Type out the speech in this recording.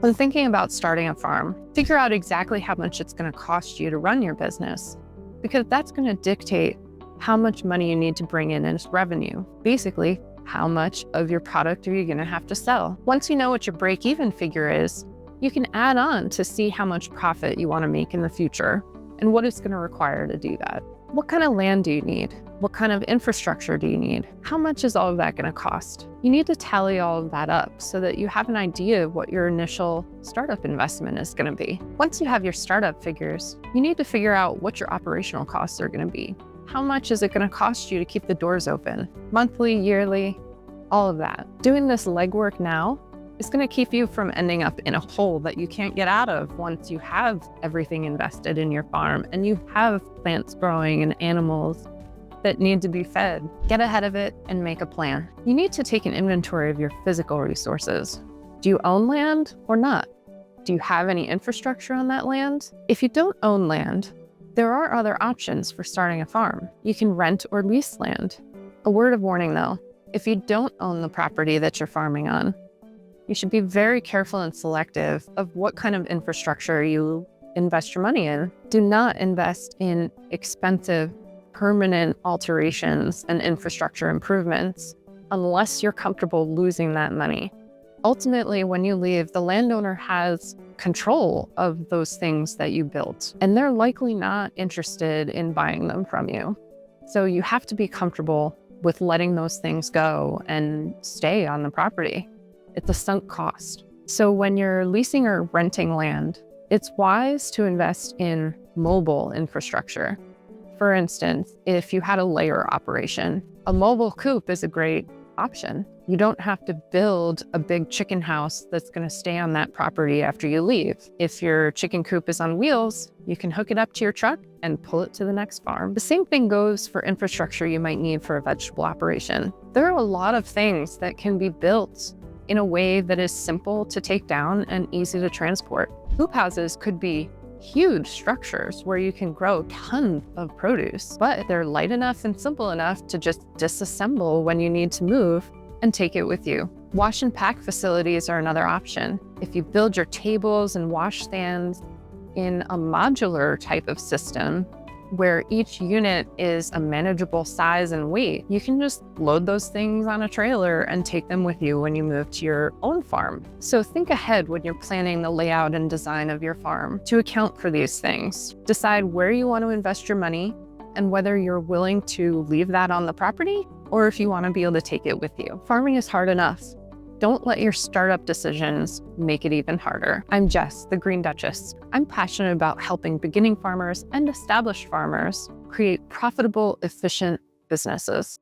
When thinking about starting a farm, figure out exactly how much it's going to cost you to run your business, because that's going to dictate how much money you need to bring in as revenue. Basically, how much of your product are you going to have to sell? Once you know what your break-even figure is, you can add on to see how much profit you want to make in the future and what it's going to require to do that. What kind of land do you need? What kind of infrastructure do you need? How much is all of that going to cost? You need to tally all of that up so that you have an idea of what your initial startup investment is going to be. Once you have your startup figures, you need to figure out what your operational costs are going to be. How much is it going to cost you to keep the doors open? Monthly, yearly, all of that. Doing this legwork now is going to keep you from ending up in a hole that you can't get out of once you have everything invested in your farm and you have plants growing and animals that need to be fed. Get ahead of it and make a plan. You need to take an inventory of your physical resources. Do you own land or not? Do you have any infrastructure on that land? If you don't own land, there are other options for starting a farm. You can rent or lease land. A word of warning though, if you don't own the property that you're farming on, you should be very careful and selective of what kind of infrastructure you invest your money in. Do not invest in expensive, permanent alterations and infrastructure improvements unless you're comfortable losing that money. Ultimately, when you leave, the landowner has control of those things that you built, and they're likely not interested in buying them from you. So you have to be comfortable with letting those things go and stay on the property. It's a sunk cost. So when you're leasing or renting land, it's wise to invest in mobile infrastructure. For instance, if you had a layer operation, a mobile coop is a great option. You don't have to build a big chicken house that's going to stay on that property after you leave. If your chicken coop is on wheels, you can hook it up to your truck and pull it to the next farm. The same thing goes for infrastructure you might need for a vegetable operation. There are a lot of things that can be built in a way that is simple to take down and easy to transport. Hoop houses could be huge structures where you can grow tons of produce, but they're light enough and simple enough to just disassemble when you need to move and take it with you. Wash and pack facilities are another option. If you build your tables and wash stands in a modular type of system, where each unit is a manageable size and weight, you can just load those things on a trailer and take them with you when you move to your own farm. So think ahead when you're planning the layout and design of your farm to account for these things. Decide where you want to invest your money and whether you're willing to leave that on the property or if you want to be able to take it with you. Farming is hard enough. Don't let your startup decisions make it even harder. I'm Jess, the Green Duchess. I'm passionate about helping beginning farmers and established farmers create profitable, efficient businesses.